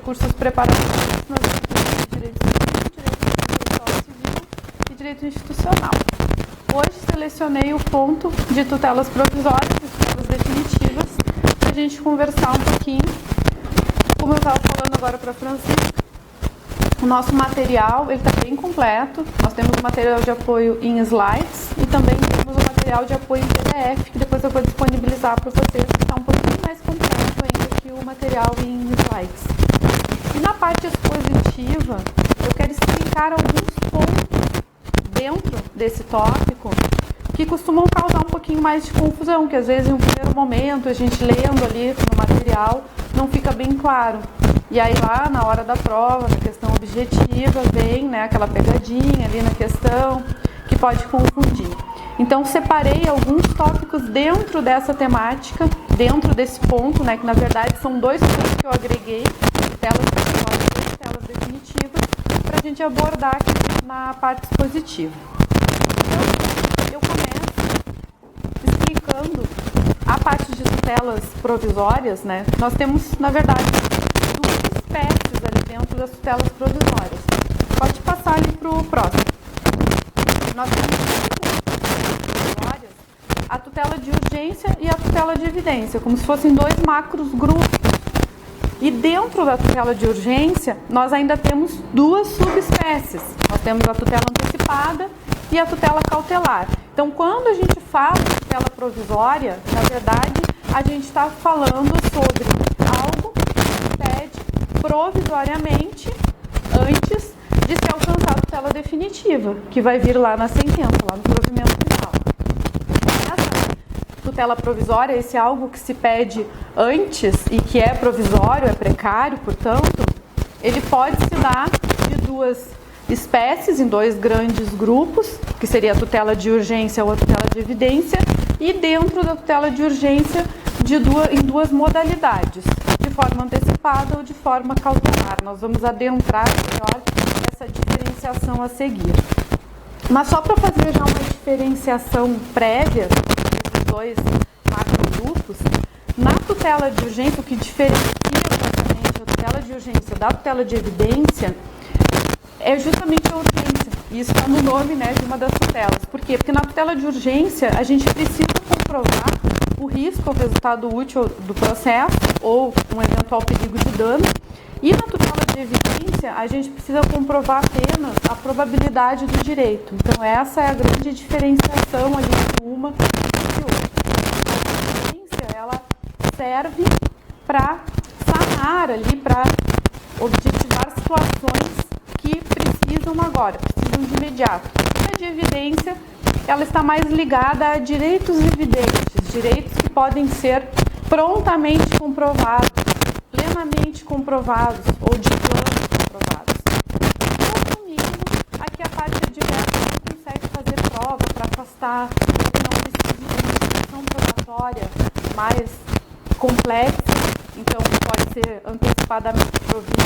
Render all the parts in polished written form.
cursos preparatórios nós temos direito civil, direito processual civil e direito institucional. Hoje selecionei o ponto de tutelas provisórias e tutelas definitivas para a gente conversar um pouquinho. Como eu estava falando agora para a Francisca, o nosso material está bem completo. Nós temos o material de apoio em slides e também temos o material de apoio em PDF, que depois eu vou disponibilizar para vocês, que está um pouquinho mais completo ainda que o material em slides. E na parte expositiva, eu quero explicar alguns pontos dentro desse tópico que costumam causar um pouquinho mais de confusão, que às vezes em um primeiro momento a gente lendo ali no material não fica bem claro. E aí lá na hora da prova, na questão objetiva, vem, né, aquela pegadinha ali na questão que pode confundir. Então separei alguns tópicos dentro dessa temática, dentro desse ponto, né, que na verdade são dois pontos que eu agreguei, tutelas provisórias e tutelas definitivas, para a gente abordar aqui na parte expositiva. Então eu começo explicando a parte de tutelas provisórias, né? Nós temos, na verdade, duas espécies ali dentro das tutelas provisórias. Pode passar ali para o próximo. Nós temos provisórias, a tutela de urgência e a tutela de evidência, como se fossem dois macros grupos. E dentro da tutela de urgência, nós ainda temos duas subespécies. Nós temos a tutela antecipada e a tutela cautelar. Então, quando a gente fala de tutela provisória, na verdade, a gente está falando sobre algo que pede provisoriamente antes de se alcançar a tutela definitiva, que vai vir lá na sentença, lá no provimento final. Essa tutela provisória, esse algo que se pede antes e que é provisório, é precário, portanto, ele pode se dar de duas espécies, em dois grandes grupos, que seria a tutela de urgência ou a tutela de evidência, e dentro da tutela de urgência em duas modalidades, de forma antecipada ou de forma cautelar. Nós vamos adentrar melhor essa diferenciação a seguir. Mas só para fazer já uma diferenciação prévia desses dois macrogrupos, na tutela de urgência, o que diferencia basicamente a tutela de urgência da tutela de evidência é justamente a urgência. Isso está no nome, né, de uma das tutelas. Por quê? Porque na tutela de urgência a gente precisa comprovar o risco ou resultado útil do processo ou um eventual perigo de dano. E na tutela de evidência a gente precisa comprovar apenas a probabilidade do direito. Então essa é a grande diferenciação ali de uma e outra. A evidência, ela serve para sanar ali, para objetivar situações que precisam agora, precisam de imediato. E a de evidência, ela está mais ligada a direitos evidentes, direitos que podem ser prontamente comprovados, plenamente comprovados ou de plano comprovados. Então, no mínimo, aqui a parte adversa não consegue fazer prova para afastar, porque não precisa de uma instituição probatória mais complexa, então pode ser antecipadamente provida.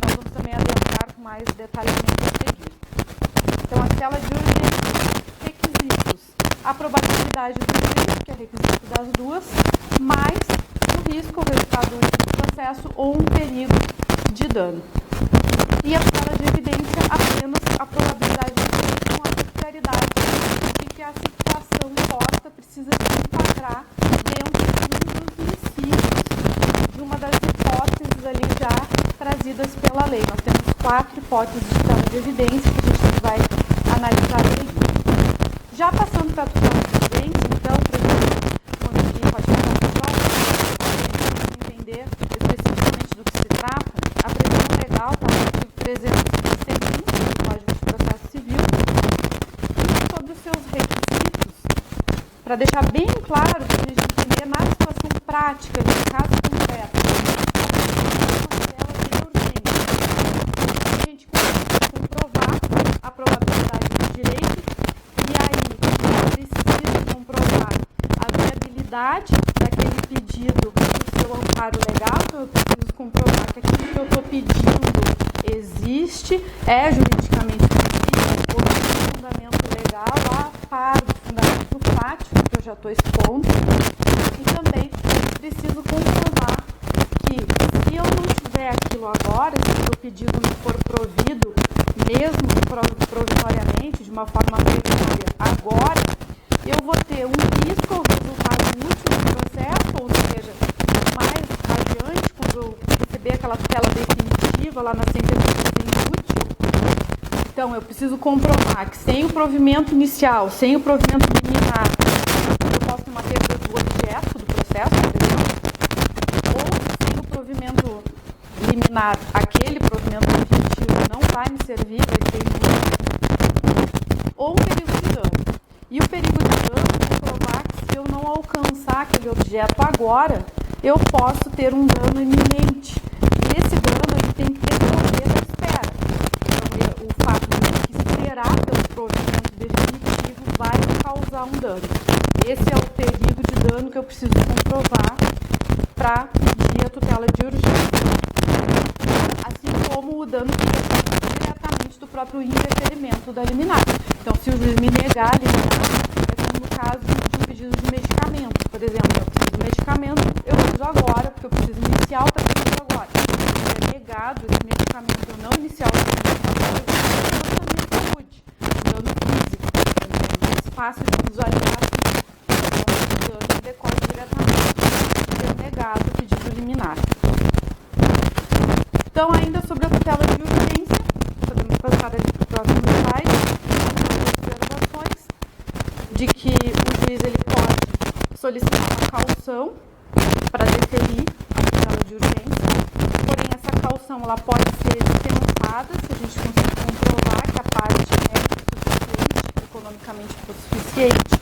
Nós vamos também adentrar com mais detalhamento a seguir. Então, a tutela de urgência, requisitos, a probabilidade do risco, que é requisito das duas, mais o risco, o resultado útil do processo ou um perigo de dano. E a tutela de evidência, apenas a probabilidade do risco com a peculiaridade de que a situação posta precisa se enquadrar dentro de um dos incisos de uma das hipóteses ali já trazidas pela lei. Nós temos 4 hipóteses de tutela de evidência que a gente vai analisar aí. Já passando para a tutela de evidência, então, para a gente conseguir pode passar entender especificamente do que se trata, a previsão legal está no artigo 370 do Código de Processo Civil e sobre os seus requisitos, para deixar bem claro, para a gente entender na situação prática, no caso concreto, a gente consegue comprovar a probabilidade do direito e aí precisa comprovar a viabilidade daquele pedido do seu amparo legal, então eu preciso comprovar que aquilo que eu estou pedindo existe, é juridicamente possível, ou tem fundamento legal a par do fundamento prático que eu já estou expondo, e também preciso comprovar que se eu não tiver aquilo agora, se o meu pedido não for provido, mesmo provisoriamente, de uma forma precaria, agora, eu vou ter um risco ao resultado útil do processo, ou seja, mais adiante, quando eu receber aquela tutela definitiva lá na sentença de útil. Então, eu preciso comprovar que sem o provimento inicial, sem o provimento liminar, eu posso ter uma perda do objeto do processo, por exemplo, ou sem o provimento liminar, aquele provimento definitivo não vai me servir, vai ser inútil, ou o perigo de dano. E o perigo de dano é provar que se eu não alcançar aquele objeto agora, eu posso ter um dano iminente. E esse dano ele tem que decorrer da espera. Então, o fato de esperar pelo provimento definitivo vai causar um dano. Esse é o perigo de dano que eu preciso comprovar para pedir a tutela de urgência. Assim como o dano que depende diretamente do próprio indeferimento da liminar. Então, se o juiz me negar a liminar, é como no caso de um pedido de medicamento. Por exemplo, eu preciso de medicamento, eu preciso agora, porque eu preciso iniciar o tratamento agora. Se é negado esse medicamento, eu não iniciar o tratamento agora, eu vou ter a minha saúde, um dano físico. É mais fácil de visualizar assim. Então, o dano decorre diretamente de ter negado o pedido liminar. Então, ainda sobre a tutela de urgência, podemos passar ali para o próximo slide, observações de que o juiz ele pode solicitar uma caução para deferir a tutela de urgência, porém essa caução ela pode ser dispensada se a gente conseguir comprovar que a parte é suficiente, economicamente suficiente.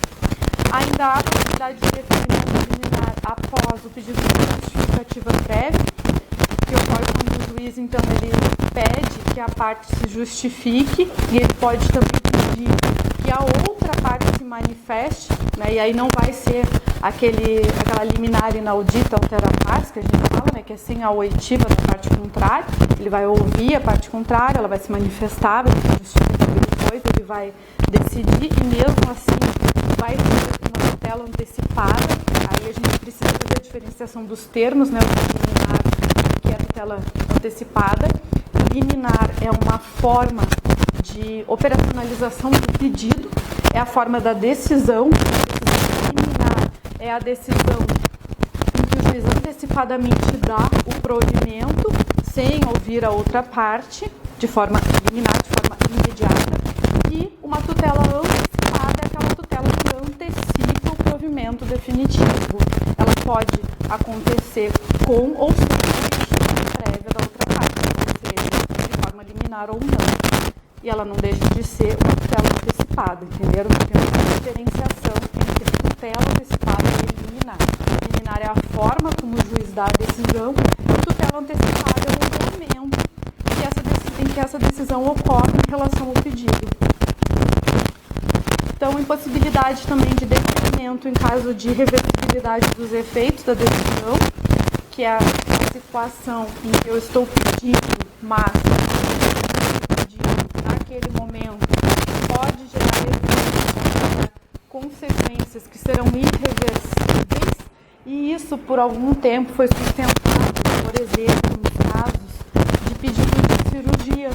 Ainda há a possibilidade de deferimento liminar após o pedido de justificativa prévia, que ocorre quando o juiz, então, ele pede que a parte se justifique e ele pode também pedir que a outra parte se manifeste, né, e aí não vai ser aquela liminar inaudita altera partes, que a gente fala, né, que é sem a oitiva da parte contrária, ele vai ouvir a parte contrária, ela vai se manifestar, vai se justificar depois, ele vai decidir e mesmo assim vai ter uma tutela antecipada, aí a gente precisa fazer a diferenciação dos termos, né, o liminar, que é a tutela antecipada. Liminar é uma forma de operacionalização do pedido, é a forma da decisão. A decisão liminar é a decisão em que o juiz antecipadamente dá o provimento sem ouvir a outra parte, de forma liminar, de forma imediata. E uma tutela antecipada é aquela tutela que antecipa o provimento definitivo. Ela pode acontecer com ou sem prévia da outra parte, ou seja, de forma liminar ou não. E ela não deixa de ser uma tutela antecipada, entenderam? Porque tem uma diferenciação entre tutela antecipada e liminar. Liminar é a forma como o juiz dá a decisão, e tutela antecipada é o momento em que essa decisão ocorre em relação ao pedido. Então, impossibilidade também de deferimento em caso de reversibilidade dos efeitos da decisão, que é a situação em que eu estou pedindo, mas naquele momento pode gerar consequências que serão irreversíveis, e isso por algum tempo foi sustentado, por exemplo, nos casos de pedido de cirurgia,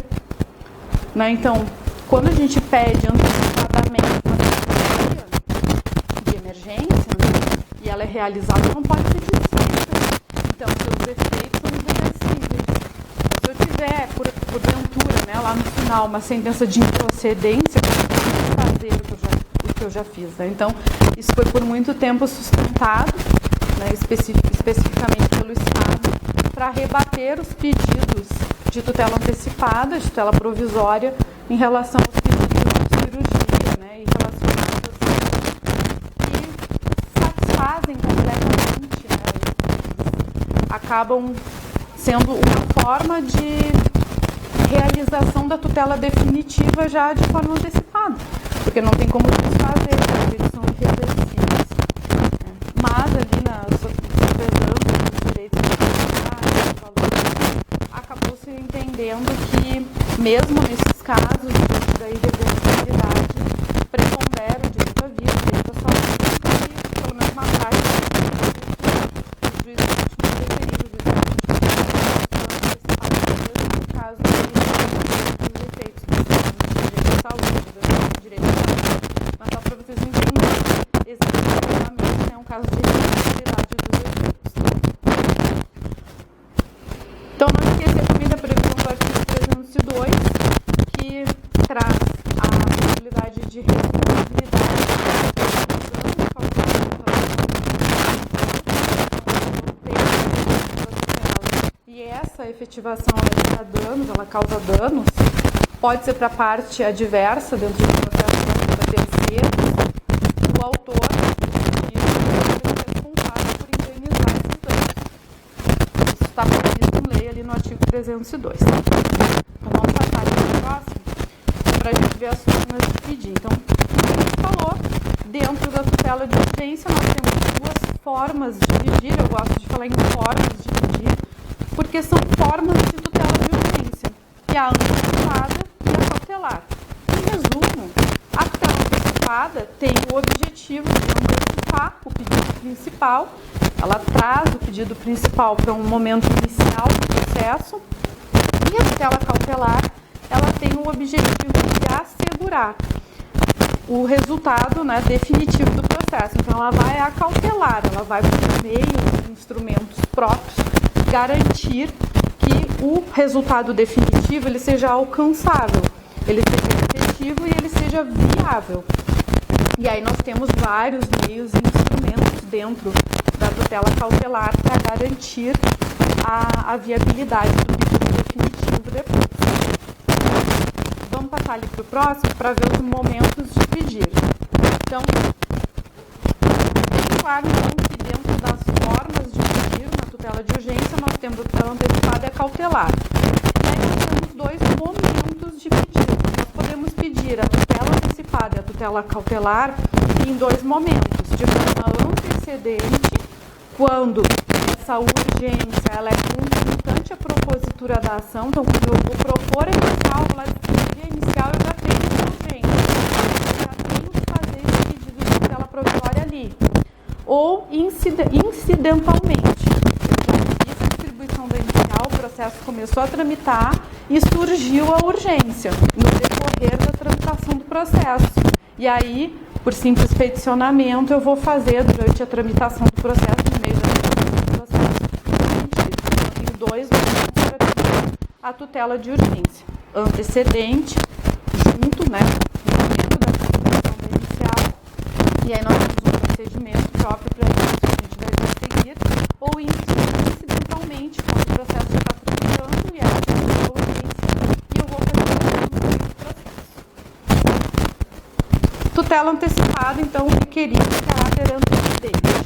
né? Então, quando a gente pede antecipadamente uma cirurgia de emergência, né, e ela é realizada, não pode pedir sempre. Então, seus efeitos são irreversíveis. Se eu tiver, por ventura, né, lá no final, uma sentença de improcedência, eu posso fazer o que eu já fiz. Né? Então, isso foi por muito tempo sustentado, né, especificamente pelo Estado, para rebater os pedidos de tutela antecipada, de tutela provisória, em relação aos pedidos de cirurgia, né, e relacionados que satisfazem completamente, né, acabam sendo uma forma de realização da tutela definitiva já de forma antecipada, porque não tem como desfazer, porque eles são irreversíveis. Mas ali sopesando os direitos acabou se entendendo que, mesmo nesses casos da irreversibilidade, prepondera o direito à vida, o direito à saúde, e pelo menos na prática, o juiz último deveria, o juiz antecipada. caso de responsabilidade dos efeitos. Então, não esquecer também da previsão do artigo 302, que traz a possibilidade de responsabilidade e essa efetivação ela gera danos, ela causa danos, pode ser para a parte adversa dentro do processo para terceiros, o autor é responsável por indenizar esses danos. Isso está previsto em lei ali no artigo 302. Então vamos passar aqui para o próximo, para a gente ver as formas de pedir. Então, como a gente falou, dentro da tutela de urgência nós temos duas formas de pedir. Eu gosto de falar em formas de pedir, porque são formas de tutela de urgência, que é a antecipada e a cautelar. Em resumo, a tutela antecipada tem o objetivo de antecipar o pedido principal, ela traz o pedido principal para um momento inicial do processo, e a tutela cautelar, ela tem o objetivo de assegurar o resultado, né, definitivo do processo. Então, ela vai acautelar, ela vai, por meio de instrumentos próprios, garantir que o resultado definitivo ele seja alcançável, ele seja efetivo e ele seja viável. E aí nós temos vários meios e instrumentos dentro da tutela cautelar para garantir a viabilidade do pedido definitivo depois. Vamos passar ali para o próximo para ver os momentos de pedir. Então, claro que dentro das formas de pedir na tutela de urgência, nós temos a tutela antecipada e a cautelar. E aí nós temos dois momentos de pedido. Nós podemos pedir a tutela antecipada e a tutela cautelar em dois momentos, de forma antecedente, quando essa urgência ela é concomitante à propositura da ação. Então, quando eu vou propor a inicial, vou lá decidir a inicial, eu já tenho essa urgência. Eu já tenho que fazer esse pedido de tutela provisória ali. Ou incidentalmente. Essa distribuição da inicial, o processo começou a tramitar e surgiu a urgência no decorrer da tramitação do processo. E aí, por simples peticionamento, eu vou fazer durante a tramitação do processo, no meio da tramitação do processo, eu tenho dois momentos para pedir a tutela de urgência. Antecedente, junto, né, no momento da tramitação da inicial, e aí nós temos um procedimento próprio para isso que a gente vai seguir, ou incidentalmente, quando o processo já está tramitando e ela tem a urgência, e eu vou fazer o processo. Tutela antecipada, então, requerida de caráter antecedente.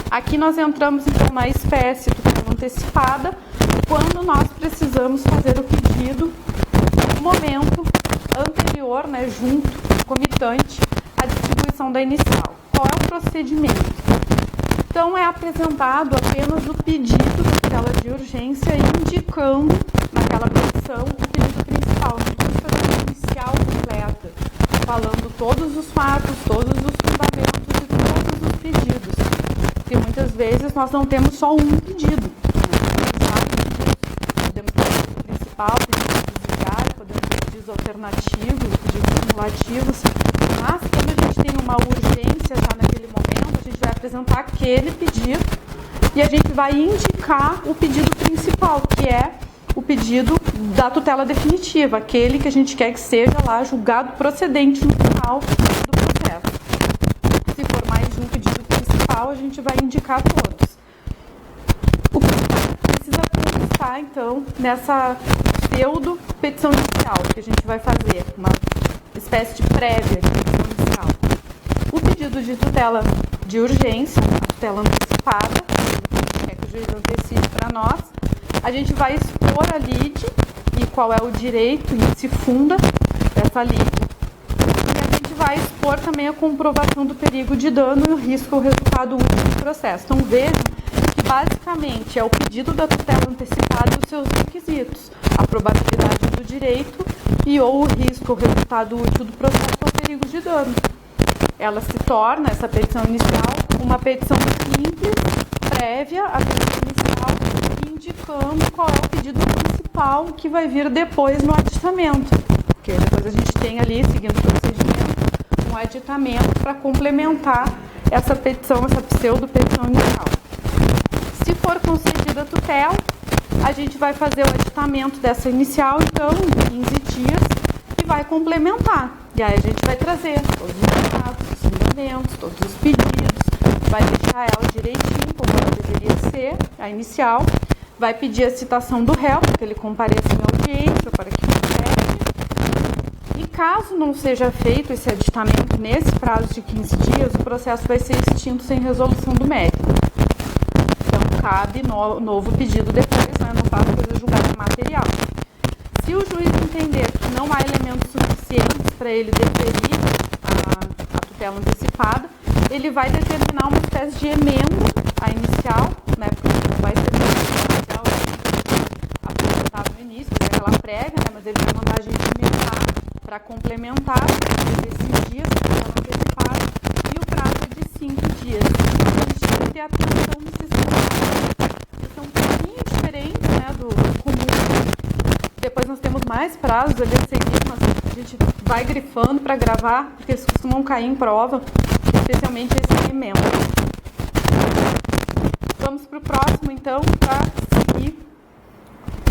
Aqui nós entramos, então, na espécie tutela antecipada, quando nós precisamos fazer o pedido no momento anterior, né, junto, comitante, à distribuição da inicial. Qual é o procedimento? Então, é apresentado apenas o pedido da tutela de urgência, indicando naquela petição o pedido principal, não precisa fazer uma inicial completa, falando todos os fatos, todos os fundamentos e todos os pedidos. Porque muitas vezes nós não temos só um pedido, né? Podemos ter pedido principal, pedido subsidiário, podemos ter pedidos alternativos, pedidos cumulativos, mas quando a gente tem uma urgência já naquele momento, a gente vai apresentar aquele pedido e a gente vai indicar o pedido principal, que é o pedido da tutela definitiva, aquele que a gente quer que seja lá julgado procedente no final do processo. Se for mais de um pedido principal, a gente vai indicar todos. O que precisa constar, então, nessa pseudo petição inicial, que a gente vai fazer, uma espécie de prévia de petição inicial. O pedido de tutela de urgência, a tutela antecipada, que é que o juiz antecipe para nós, a gente vai expor a lide e qual é o direito em que se funda essa lide. E a gente vai expor também a comprovação do perigo de dano e o risco ou resultado útil do processo. Então vejam que basicamente é o pedido da tutela antecipada e os seus requisitos, a probabilidade do direito e ou o risco ou resultado útil do processo ou perigo de dano. Ela se torna, essa petição inicial, uma petição simples, prévia à petição inicial, indicando qual é o pedido principal que vai vir depois no aditamento. Porque depois a gente tem ali, seguindo o procedimento, um aditamento para complementar essa petição, essa pseudo-petição inicial. Se for concedida a tutela, a gente vai fazer o aditamento dessa inicial, então, em 15 dias, e vai complementar. E aí a gente vai trazer todos os dados, os fundamentos, todos os pedidos, vai deixar ela direitinho, como ela deveria ser, a inicial, vai pedir a citação do réu, para que ele compareça em audiência, para que confere. E caso não seja feito esse aditamento nesse prazo de 15 dias, o processo vai ser extinto sem resolução do mérito. Então, cabe novo pedido depois, né? No caso, coisa julgada material. Se o juiz entender que não há elementos suficientes para ele deferir a tutela antecipada, ele vai determinar uma espécie de emenda à inicial, né? Porque não vai ser inicial apresentado no início, é aquela prévia, né? Mas ele vai mandar a gente emendar para complementar esses dias que estão antecipados, e o prazo é de 5 dias. A gente tem que ter atenção nesses prazos, que são um pouquinho diferentes, né, do comum. Depois nós temos mais prazos ali a seguir, mas a gente vai grifando para gravar, porque eles costumam cair em prova, especialmente esse emenda. Vamos para o próximo, então, para seguir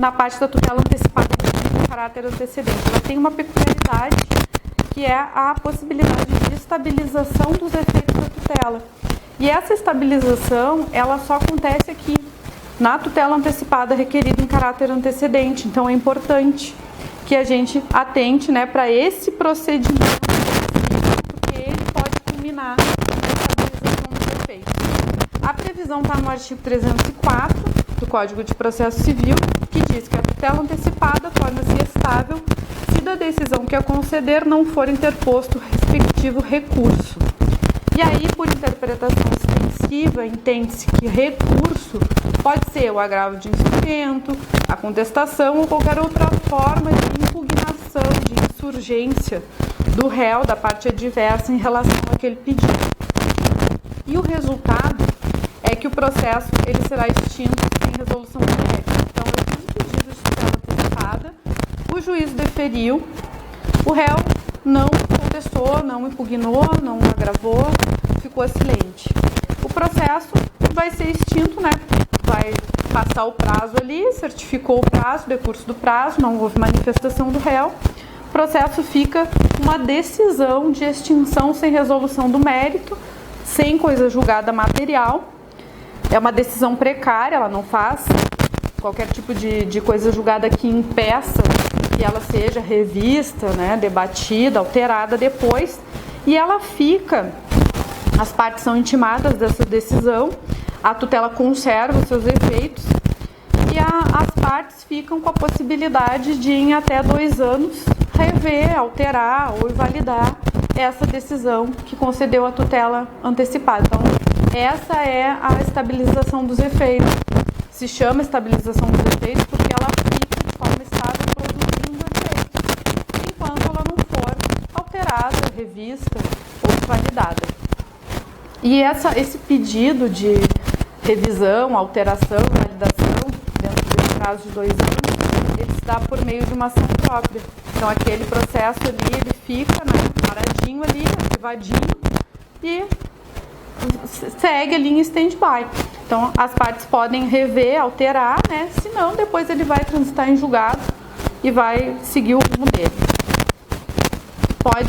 na parte da tutela antecipada de caráter antecedente. Ela tem uma peculiaridade, que é a possibilidade de estabilização dos efeitos da tutela. E essa estabilização, ela só acontece aqui, na tutela antecipada requerida em caráter antecedente. Então, é importante que a gente atente, né, para esse procedimento, porque ele pode culminar na estabilização dos efeitos. A previsão está no artigo 304 do Código de Processo Civil, que diz que a tutela antecipada torna-se estável se da decisão que a conceder não for interposto o respectivo recurso. E aí, por interpretação extensiva, entende-se que recurso pode ser o agravo de instrumento, a contestação ou qualquer outra forma de impugnação, de insurgência do réu, da parte adversa em relação àquele pedido. E o resultado é que o processo ele será extinto sem resolução do mérito. Então, eu fiz o pedido de tutela antecipada, o juiz deferiu, o réu não contestou, não impugnou, não agravou, ficou silente. O processo vai ser extinto, né? Vai passar o prazo ali, certificou o prazo, decurso do prazo, não houve manifestação do réu. O processo fica uma decisão de extinção sem resolução do mérito, sem coisa julgada material. É uma decisão precária, ela não faz qualquer tipo de coisa julgada que impeça que ela seja revista, né, debatida, alterada depois, e ela fica, as partes são intimadas dessa decisão, a tutela conserva os seus efeitos e as partes ficam com a possibilidade de, em até 2 anos, rever, alterar ou invalidar essa decisão que concedeu a tutela antecipada. Então, essa é a estabilização dos efeitos. Se chama estabilização dos efeitos porque ela fica de forma estável produzindo efeitos, enquanto ela não for alterada, revista ou validada. E esse pedido de revisão, alteração, validação, dentro desse prazo de 2 anos, ele se dá por meio de uma ação própria. Então, aquele processo ali, ele fica, né, paradinho ali, arquivadinho, e segue ali em stand-by. Então, as partes podem rever, alterar, né? Senão, depois ele vai transitar em julgado e vai seguir o rumo dele.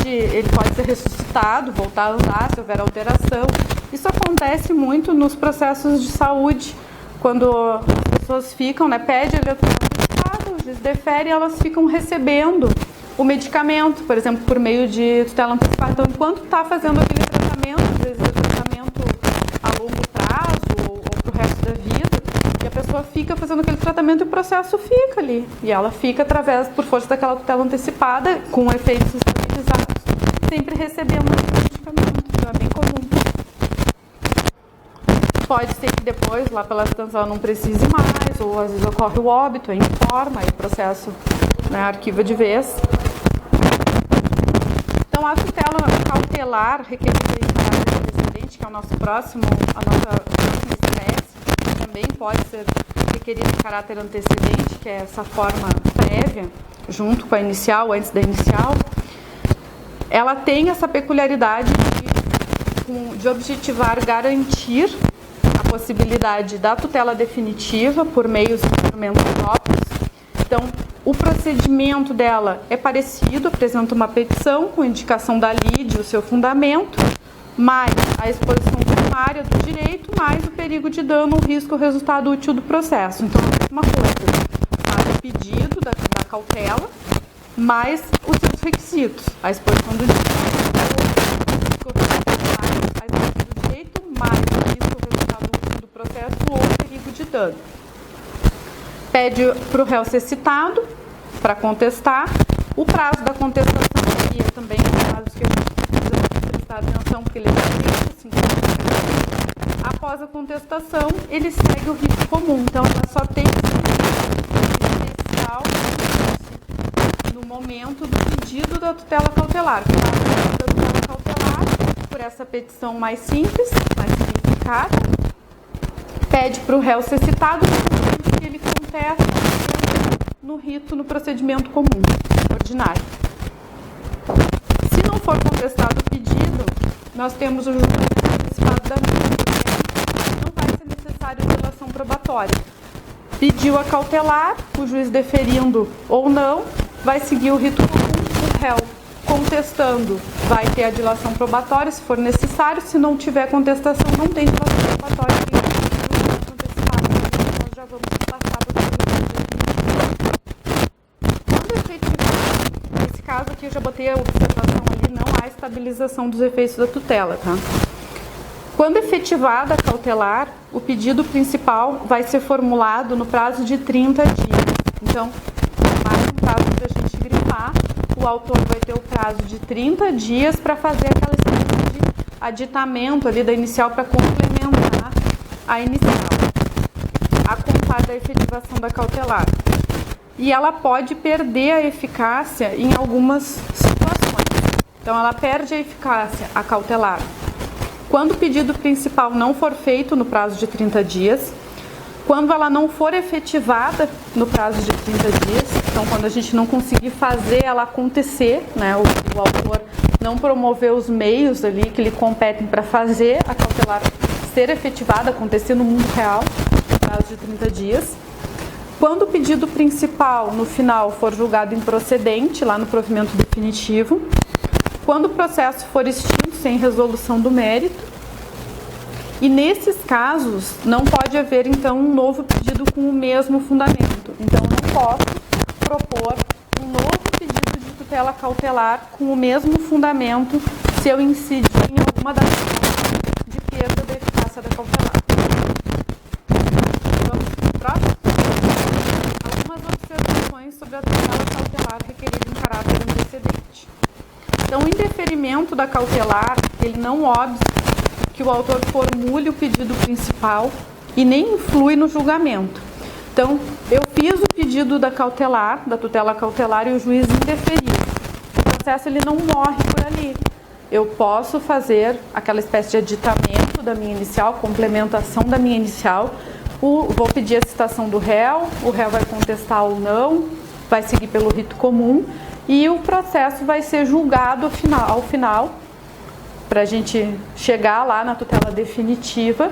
Ele pode ser ressuscitado, voltar a andar se houver alteração. Isso acontece muito nos processos de saúde, quando as pessoas ficam, né? Pede a tutela, o juiz defere e elas ficam recebendo o medicamento, por exemplo, por meio de tutela antecipada. Então, enquanto está fazendo aquele tratamento, às vezes é tratamento a longo prazo ou para o resto da vida, e a pessoa fica fazendo aquele tratamento e o processo fica ali. E ela fica, por força daquela tutela antecipada, com efeitos estabilizados, sempre recebendo aquele medicamento. Então, é bem comum. Pode ser que depois, lá pela ela não precise mais, ou às vezes ocorre o óbito, informa, e o processo, né, arquiva de vez. Então, a tutela cautelar requerida em caráter antecedente, que é a nossa próxima espécie, também pode ser requerida em caráter antecedente, que é essa forma prévia, junto com a inicial, antes da inicial. Ela tem essa peculiaridade de de objetivar garantir a possibilidade da tutela definitiva por meios e instrumentos próprios. Então, o procedimento dela é parecido, apresenta uma petição com indicação da lide e o seu fundamento, mais a exposição primária do direito, mais o perigo de dano, o risco, o resultado útil do processo. Então, é a mesma coisa. Faz o pedido da cautela, mais os seus requisitos. A exposição do direito, a exposição do direito, mais o risco, o resultado útil do processo ou o perigo de dano. Pede para o réu ser citado para contestar. O prazo da contestação aqui é também um prazo que a gente precisa prestar atenção, porque ele é 5 anos. Após a contestação, ele segue o rito comum. Então, ela só tem especial no momento do pedido da tutela cautelar. Da tutela cautelar, por essa petição mais simples, mais simplificada, pede para o réu ser citado que ele contesta no rito, no procedimento comum, ordinário. Se não for contestado o pedido, nós temos o julgamento antecipado da multa, não vai ser necessário delação probatória. Pediu a cautelar, o juiz deferindo ou não, vai seguir o rito comum, o réu contestando vai ter a dilação probatória, se for necessário. Se não tiver contestação, não tem dilação probatória. Nós já vamos passar para o nesse caso aqui eu já botei a observação ali, não há estabilização dos efeitos da tutela, tá? Quando efetivada a cautelar, o pedido principal vai ser formulado no prazo de 30 dias. Então, mais um prazo para a gente grifar, o autor vai ter o prazo de 30 dias para fazer aquela espécie de aditamento ali da inicial para complementar a inicial, a contar da efetivação da cautelar. E ela pode perder a eficácia em algumas situações. Então, ela perde a eficácia, a cautelar, quando o pedido principal não for feito no prazo de 30 dias, quando ela não for efetivada no prazo de 30 dias, então quando a gente não conseguir fazer ela acontecer, né, o autor não promover os meios ali que lhe competem para fazer a cautelar ser efetivada, acontecer no mundo real, no prazo de 30 dias, quando o pedido principal no final for julgado improcedente, lá no provimento definitivo, quando o processo for extinto sem resolução do mérito, e nesses casos não pode haver então um novo pedido com o mesmo fundamento. Então não posso propor um novo pedido de tutela cautelar com o mesmo fundamento se eu incidir em alguma das formas de perda da eficácia da cautelar. Vamos para o próximo? Algumas observações sobre a tutela cautelar requerida em caráter antecedente. Então, o indeferimento da cautelar, ele não obsta que o autor formule o pedido principal e nem influi no julgamento. Então, eu fiz o pedido da cautelar, da tutela cautelar, e o juiz indeferiu. O processo ele não morre por ali. Eu posso fazer aquela espécie de aditamento da minha inicial, complementação da minha inicial. Vou pedir a citação do réu, o réu vai contestar ou não, vai seguir pelo rito comum. E o processo vai ser julgado ao final, para a gente chegar lá na tutela definitiva,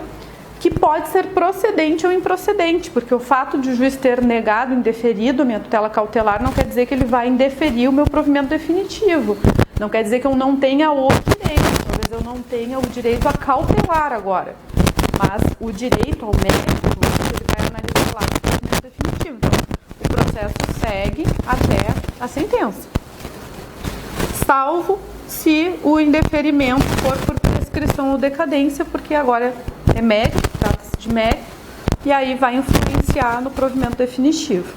que pode ser procedente ou improcedente, porque o fato de o juiz ter negado, indeferido a minha tutela cautelar, não quer dizer que ele vai indeferir o meu provimento definitivo. Não quer dizer que eu não tenha o direito, talvez eu não tenha o direito a cautelar agora, mas o direito ao mérito, ele vai analisar lá no provimento definitivo. Então, o processo segue até a sentença, salvo se o indeferimento for por prescrição ou decadência, porque agora é mérito, trata-se de mérito, e aí vai influenciar no provimento definitivo.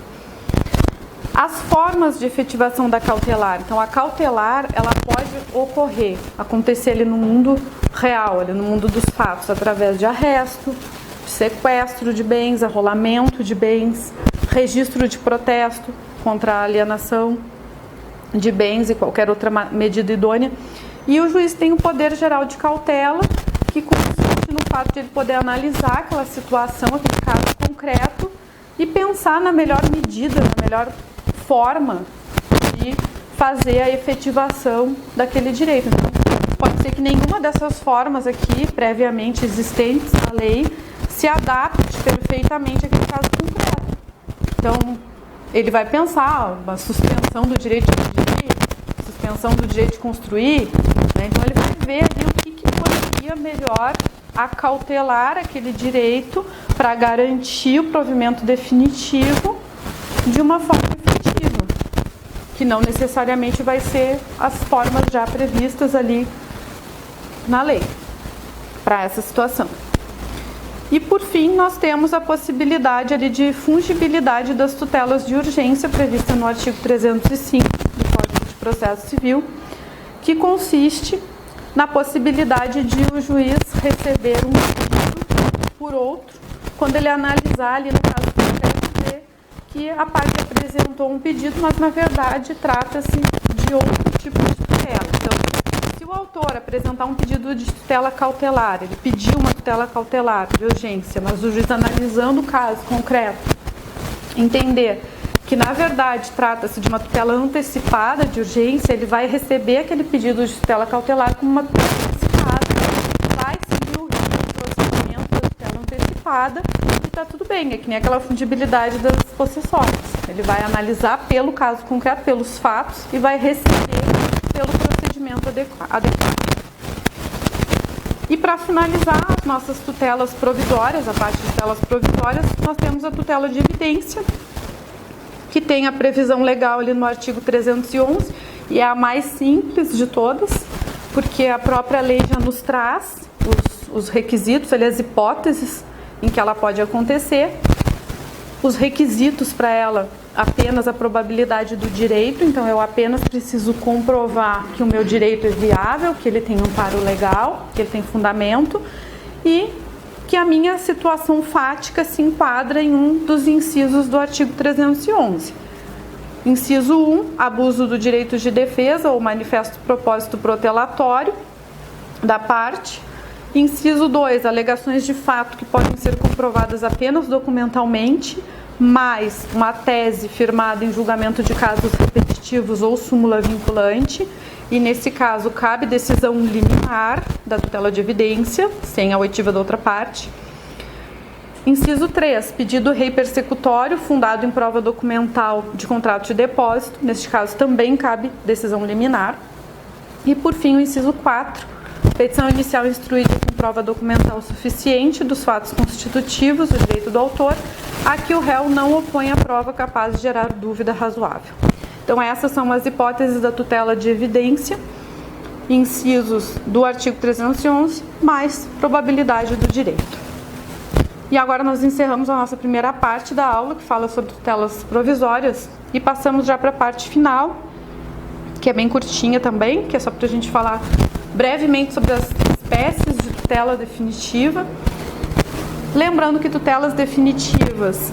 As formas de efetivação da cautelar. Então, a cautelar, ela pode ocorrer, acontecer ali no mundo real, ali no mundo dos fatos, através de arresto, de sequestro de bens, arrolamento de bens, registro de protesto contra a alienação de bens e qualquer outra medida idônea. E o juiz tem o poder geral de cautela, que consiste no fato de ele poder analisar aquela situação, aquele caso concreto, e pensar na melhor medida, na melhor forma de fazer a efetivação daquele direito. Então, pode ser que nenhuma dessas formas aqui, previamente existentes na lei, se adapte perfeitamente àquele caso concreto. Então, ele vai pensar uma suspensão do direito de dirigir, suspensão do direito de construir, né? Então ele vai ver ali o que poderia melhor acautelar aquele direito para garantir o provimento definitivo de uma forma efetiva, que não necessariamente vai ser as formas já previstas ali na lei para essa situação. E por fim, nós temos a possibilidade ali de fungibilidade das tutelas de urgência prevista no artigo 305 do Código de Processo Civil, que consiste na possibilidade de o juiz receber um pedido por outro, quando ele analisar ali no caso concreto ver que a parte apresentou um pedido, mas na verdade trata-se de outro tipo de tutela. Então, se o autor apresentar um pedido de tutela cautelar, ele pediu uma tutela cautelar de urgência, mas o juiz analisando o caso concreto, entender que na verdade trata-se de uma tutela antecipada de urgência, ele vai receber aquele pedido de tutela cautelar como uma tutela antecipada, vai seguir o procedimento da tutela antecipada e está tudo bem, é que nem aquela fungibilidade das possessórias. Ele vai analisar pelo caso concreto, pelos fatos e vai receber pelo procedimento adequado. E para finalizar as nossas tutelas provisórias, a parte de tutelas provisórias, nós temos a tutela de evidência, que tem a previsão legal ali no artigo 311 e é a mais simples de todas, porque a própria lei já nos traz os requisitos, ali, as hipóteses em que ela pode acontecer, os requisitos para ela, apenas a probabilidade do direito, então eu apenas preciso comprovar que o meu direito é viável, que ele tem amparo legal, que ele tem fundamento e que a minha situação fática se enquadra em um dos incisos do artigo 311. Inciso 1, abuso do direito de defesa ou manifesto propósito protelatório da parte. Inciso 2, alegações de fato que podem ser comprovadas apenas documentalmente, mais uma tese firmada em julgamento de casos repetitivos ou súmula vinculante, e nesse caso cabe decisão liminar da tutela de evidência, sem a oitiva da outra parte. Inciso 3, pedido rei persecutório fundado em prova documental de contrato de depósito, neste caso também cabe decisão liminar. E por fim o inciso 4, petição inicial instruída com prova documental suficiente dos fatos constitutivos do direito do autor, a que o réu não opõe a prova capaz de gerar dúvida razoável. Então essas são as hipóteses da tutela de evidência, incisos do artigo 311, mais probabilidade do direito. E agora nós encerramos a nossa primeira parte da aula, que fala sobre tutelas provisórias, e passamos já para a parte final, que é bem curtinha também, que é só para a gente falar brevemente sobre as espécies de tutela definitiva. Lembrando que tutelas definitivas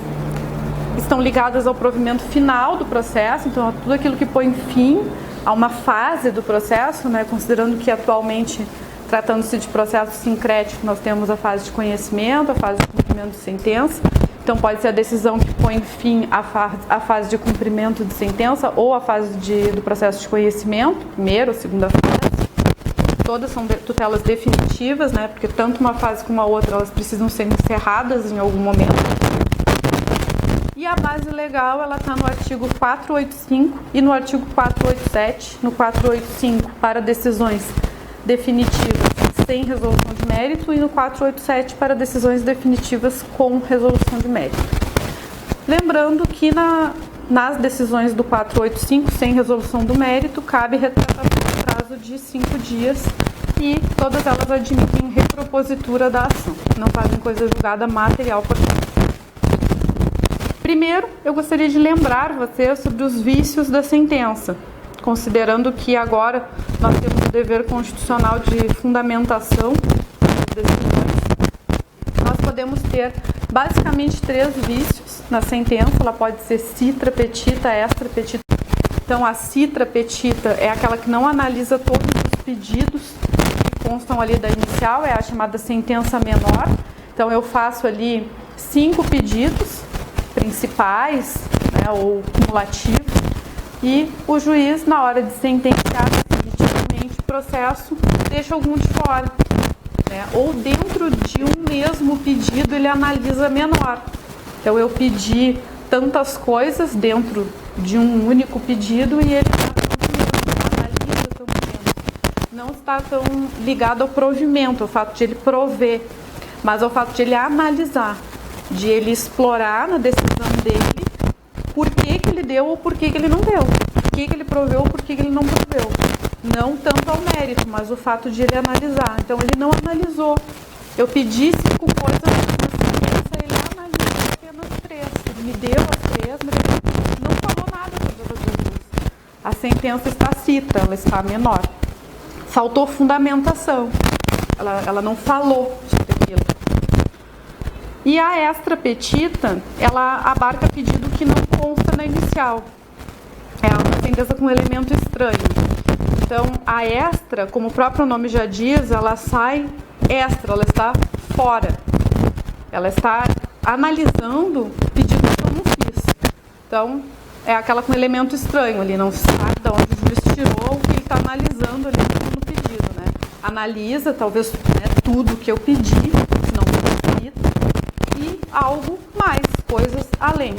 estão ligadas ao provimento final do processo, então tudo aquilo que põe fim a uma fase do processo, né, considerando que atualmente, tratando-se de processo sincrético, nós temos a fase de conhecimento, a fase de cumprimento de sentença, então pode ser a decisão que põe fim à fase de cumprimento de sentença ou a fase do processo de conhecimento, primeira ou segunda fase. Todas são tutelas definitivas, né, porque tanto uma fase como a outra, elas precisam ser encerradas em algum momento. E a base legal, ela está no artigo 485 e no artigo 487. No 485, para decisões definitivas sem resolução de mérito, e no 487, para decisões definitivas com resolução de mérito. Lembrando que nas decisões do 485, sem resolução do mérito, cabe retratação no prazo de 5 dias e todas elas admitem repropositura da ação, não fazem coisa julgada material por tempo. Primeiro, eu gostaria de lembrar você sobre os vícios da sentença, considerando que agora nós temos o dever constitucional de fundamentação das decisões. Nós podemos ter basicamente 3 vícios na sentença, ela pode ser citra, petita, extra petita. Então a citra petita é aquela que não analisa todos os pedidos que constam ali da inicial, é a chamada sentença menor. Então eu faço ali 5 pedidos principais, né, ou cumulativos, e o juiz, na hora de sentenciar, definitivamente processo deixa algum de fora, né? Ou dentro de um mesmo pedido ele analisa menor. Então eu pedi tantas coisas dentro de um único pedido e ele analisa tanto menos. Não está tão ligado ao provimento, ao fato de ele prover, mas ao fato de ele analisar, de ele explorar na decisão dele por que ele deu ou por que ele não deu, por que ele proveu ou por que ele não proveu. Não tanto ao mérito, mas o fato de ele analisar. Então ele não analisou. Eu pedi 5 coisas na sentença, ele analisou apenas 3. Ele me deu as 3, mas ele não falou nada sobre as outras 2. A sentença está cita, ela está menor. Faltou fundamentação. Ela não falou sobre aquilo. E a extra petita, ela abarca pedido que não consta na inicial. É uma sentença com elemento estranho. Então, a extra, como o próprio nome já diz, ela sai extra, ela está fora. Ela está analisando pedido que eu não fiz. Então, é aquela com elemento estranho ali, não sabe de onde o juiz tirou o que ele está analisando ali no pedido, né? Analisa, talvez, né, tudo que eu pedi, se não for escrito, e algo mais, coisas além.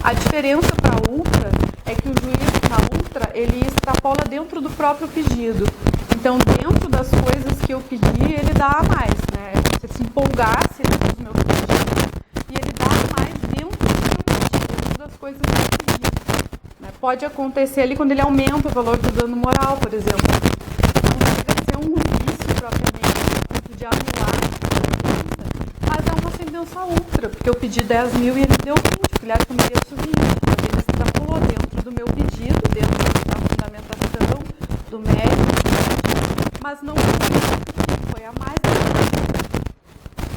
A diferença para a ultra é que o juiz na ultra, ele extrapola dentro do próprio pedido. Então, dentro das coisas que eu pedi, ele dá a mais, né? É como se ele se empolgasse dos meus pedidos e ele dá a mais dentro do meu pedido, dentro das coisas que eu pedi. Né? Pode acontecer ali quando ele aumenta o valor do dano moral, por exemplo. Não chega a ser um vício propriamente de anular a sentença, mas é uma sentença ultra, porque eu pedi 10 mil e ele deu 20, porque ele acha que eu mereço 20. Então, ele extrapolou dentro do meu pedido, dentro da fundamentação, do mérito, mas não foi a mais.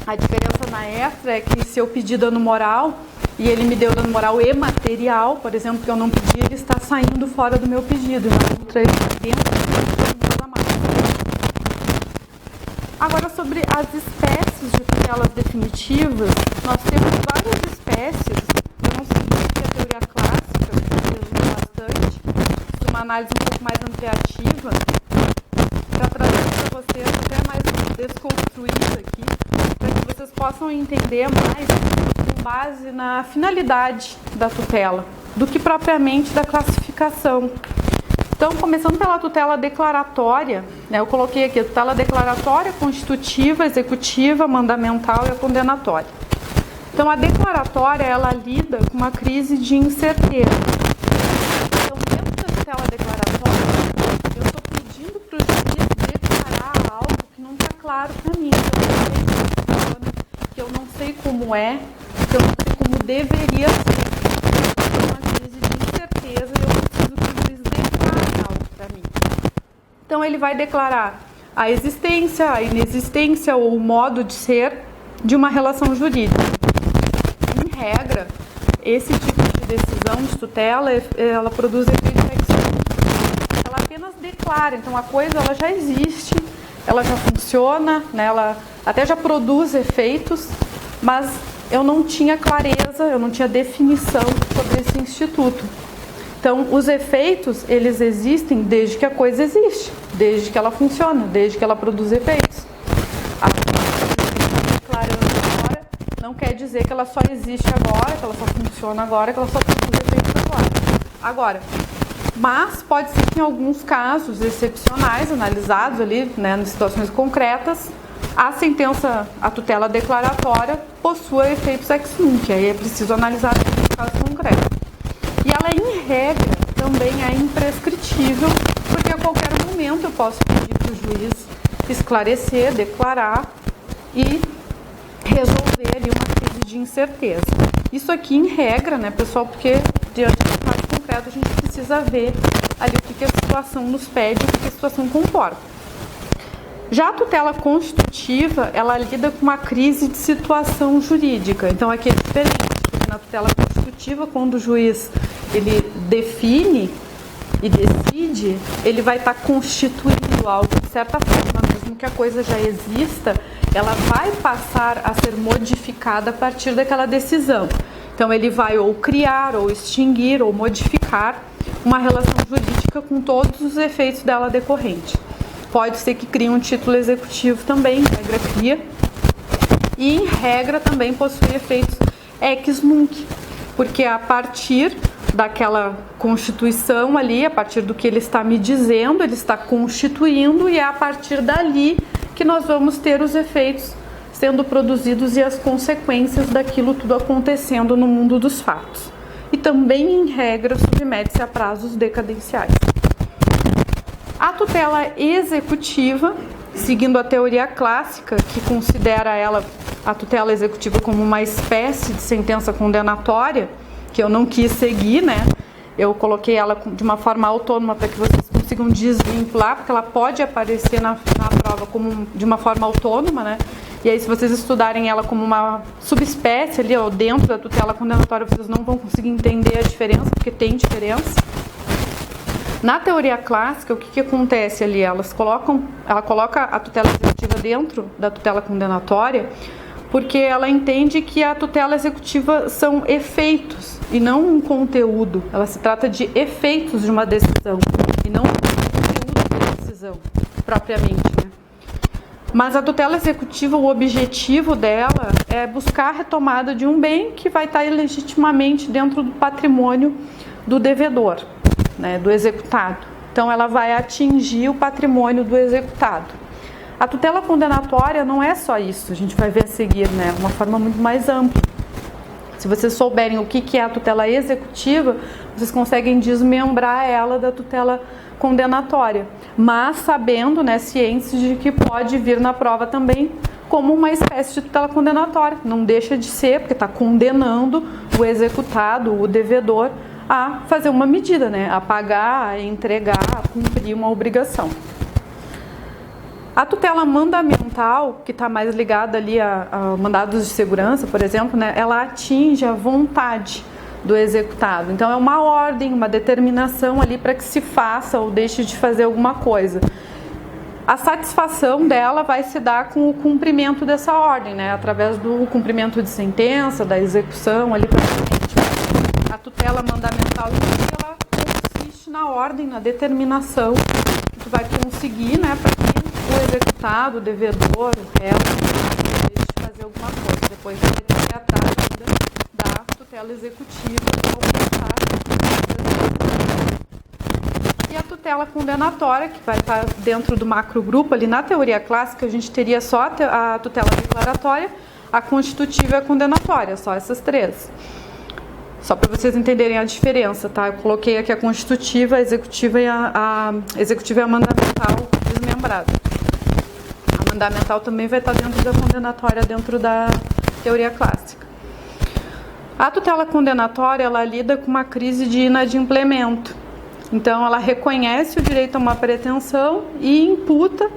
A diferença na extra é que se eu pedi dano moral e ele me deu dano moral e material, por exemplo, que eu não pedi, ele está saindo fora do meu pedido. Na outra, ele está dentro do a mais. Agora, sobre as espécies de tutelas definitivas, nós temos várias espécies. Eu não sei aqui a teoria clássica, que ajuda bastante, uma análise um pouco mais ampliativa, para trazer para vocês até mais desconstruída aqui, para que vocês possam entender mais com base na finalidade da tutela, do que propriamente da classificação. Então, começando pela tutela declaratória, né, eu coloquei aqui a tutela declaratória, constitutiva, executiva, mandamental e a condenatória. Então, a declaratória, ela lida com uma crise de incerteza. Então, dentro da tutela declaratória, eu estou pedindo para o juiz declarar algo que não está claro para mim, que eu não sei como é, que eu não sei como deveria ser. É uma crise de incerteza e eu preciso que o juiz declare algo para mim. Então, ele vai declarar a existência, a inexistência ou o modo de ser de uma relação jurídica. Em regra, esse tipo de decisão de tutela, ela produz efeito ex-nunc. Ela apenas declara, então a coisa ela já existe, ela já funciona, né? Ela até já produz efeitos, mas eu não tinha clareza, eu não tinha definição sobre esse instituto. Então, os efeitos, eles existem desde que a coisa existe, desde que ela funciona, desde que ela produz efeitos. A coisa que está declarando agora não quer dizer que ela só existe agora, que ela só funciona agora, que ela só produz efeitos agora. Mas pode ser que em alguns casos excepcionais, analisados ali, né, em situações concretas, a sentença, a tutela declaratória, possua efeitos ex-nunc, aí é preciso analisar os casos concretos. E ela, em regra, também é imprescritível, porque a qualquer momento eu posso pedir para o juiz esclarecer, declarar e resolver ali uma crise de incerteza. Isso aqui, em regra, né, pessoal, porque diante do caso concreto a gente precisa ver ali o que a situação nos pede, o que a situação comporta. Já a tutela constitutiva, ela lida com uma crise de situação jurídica. Então, aqui é diferente, porque na tutela constitutiva, quando o juiz ele define e decide, ele vai estar constituindo algo de certa forma, mesmo que a coisa já exista, ela vai passar a ser modificada a partir daquela decisão. Então, ele vai ou criar, ou extinguir, ou modificar uma relação jurídica com todos os efeitos dela decorrentes. pode ser que crie um título executivo também, regra cria, e em regra também possui efeitos ex nunc, porque a partir daquela constituição ali, a partir do que ele está me dizendo, ele está constituindo, e é a partir dali que nós vamos ter os efeitos sendo produzidos e as consequências daquilo tudo acontecendo no mundo dos fatos. E também, em regra, submete-se a prazos decadenciais. A tutela executiva, seguindo a teoria clássica, que considera ela, a tutela executiva, como uma espécie de sentença condenatória, que eu não quis seguir, né? Eu coloquei ela de uma forma autônoma para que vocês consigam desvincular, porque ela pode aparecer na prova como de uma forma autônoma, né? E aí, se vocês estudarem ela como uma subespécie ali, ó, dentro da tutela condenatória, vocês não vão conseguir entender a diferença, porque tem diferença. Na teoria clássica, o que acontece ali? Ela coloca a tutela executiva dentro da tutela condenatória, porque ela entende que a tutela executiva são efeitos e não um conteúdo. Ela se trata de efeitos de uma decisão e não conteúdo da decisão propriamente, né? Mas a tutela executiva, o objetivo dela é buscar a retomada de um bem que vai estar ilegitimamente dentro do patrimônio do devedor, né, do executado. Então ela vai atingir o patrimônio do executado. A tutela condenatória não é só isso, a gente vai ver a seguir, né, uma forma muito mais ampla. Se vocês souberem o que é a tutela executiva, vocês conseguem desmembrar ela da tutela condenatória, mas sabendo, né, cientes de que pode vir na prova também como uma espécie de tutela condenatória. Não deixa de ser, porque está condenando o executado, o devedor, a fazer uma medida, né, a pagar, a entregar, a cumprir uma obrigação. A tutela mandamental, que está mais ligada ali a mandados de segurança, por exemplo, né, ela atinge a vontade do executado. Então é uma ordem, uma determinação ali para que se faça ou deixe de fazer alguma coisa. A satisfação dela vai se dar com o cumprimento dessa ordem, né, através do cumprimento de sentença, da execução ali para frente. A tutela mandamental, ela consiste na ordem, na determinação que tu vai conseguir, né, para que o executado, o devedor, o réu, deixe de fazer alguma coisa. Depois vai ter que ir atrás da tutela executiva para alcançar. E a tutela condenatória, que vai estar dentro do macrogrupo, ali na teoria clássica a gente teria só a tutela declaratória, a constitutiva e a condenatória, só essas três. Só para vocês entenderem a diferença, tá? Eu coloquei aqui a constitutiva, a executiva e a executiva e a mandamental desmembrada. A mandamental também vai estar dentro da condenatória, dentro da teoria clássica. A tutela condenatória, ela lida com uma crise de inadimplemento. Então, ela reconhece o direito a uma pretensão e imputa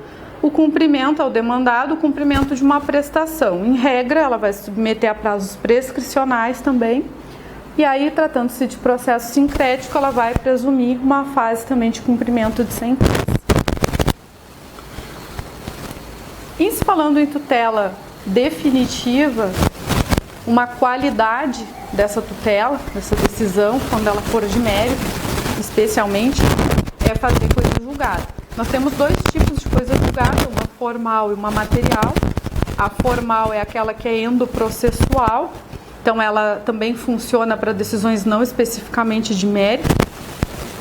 o cumprimento ao demandado, o cumprimento de uma prestação. Em regra, ela vai se submeter a prazos prescricionais também. E aí, tratando-se de processo sincrético, ela vai presumir uma fase também de cumprimento de sentença. E se falando em tutela definitiva, uma qualidade dessa tutela, dessa decisão, quando ela for de mérito, especialmente, é fazer coisa julgada. Nós temos dois tipos de coisa julgada, uma formal e uma material. A formal é aquela que é endoprocessual, então ela também funciona para decisões não especificamente de mérito.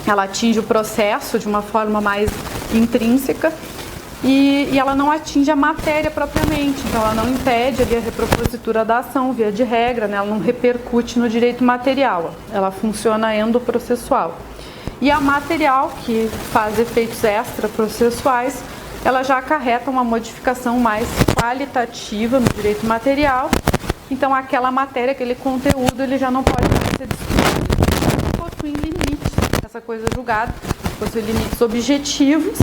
Ela atinge o processo de uma forma mais intrínseca e ela não atinge a matéria propriamente, então ela não impede ali a repropositura da ação, via de regra, né? Ela não repercute no direito material, ela funciona endoprocessual. E a material, que faz efeitos extraprocessuais, ela já acarreta uma modificação mais qualitativa no direito material. Então aquela matéria, aquele conteúdo, ele já não pode mais ser discutido. Possui limites, essa coisa julgada, possui limites objetivos,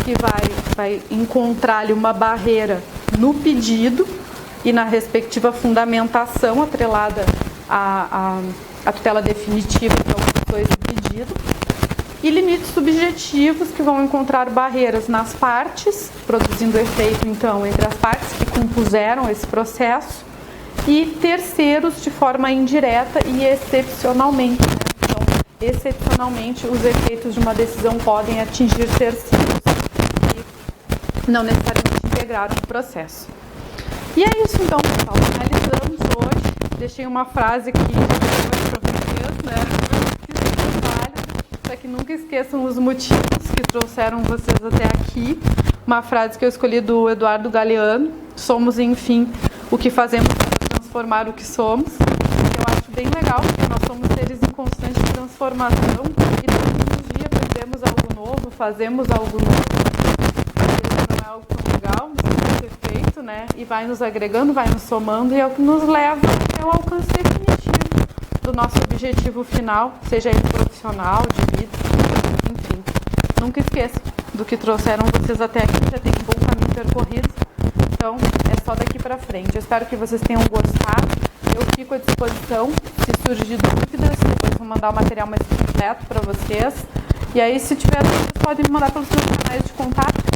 que vai encontrar ali uma barreira no pedido e na respectiva fundamentação atrelada à tutela definitiva, que é o que do pedido, e limites subjetivos, que vão encontrar barreiras nas partes, produzindo efeito, então, entre as partes que compuseram esse processo, e terceiros de forma indireta e excepcionalmente. Né? Então, excepcionalmente, os efeitos de uma decisão podem atingir terceiros. E não necessariamente integraram o processo. E é isso então, pessoal, finalizamos hoje. Deixei uma frase aqui para vocês, né? Para que nunca esqueçam os motivos que trouxeram vocês até aqui. Uma frase que eu escolhi do Eduardo Galeano: somos, enfim, o que fazemos para transformar o que somos. Eu acho bem legal, porque nós somos seres em constante transformação e todos os dias aprendemos algo novo, fazemos algo novo. Não é algo tão legal, mas tem que ser feito, né? E vai nos agregando, vai nos somando, e é o que nos leva ao alcance definitivo do nosso objetivo final, seja ele profissional, de vida, enfim. Nunca esqueçam do que trouxeram vocês até aqui, já tem um bom caminho percorrido, então é só daqui para frente. Eu espero que vocês tenham gostado, eu fico à disposição, se surgir dúvidas, depois vou mandar o material mais completo para vocês, e aí se tiver dúvidas podem me mandar pelos meus canais de contato.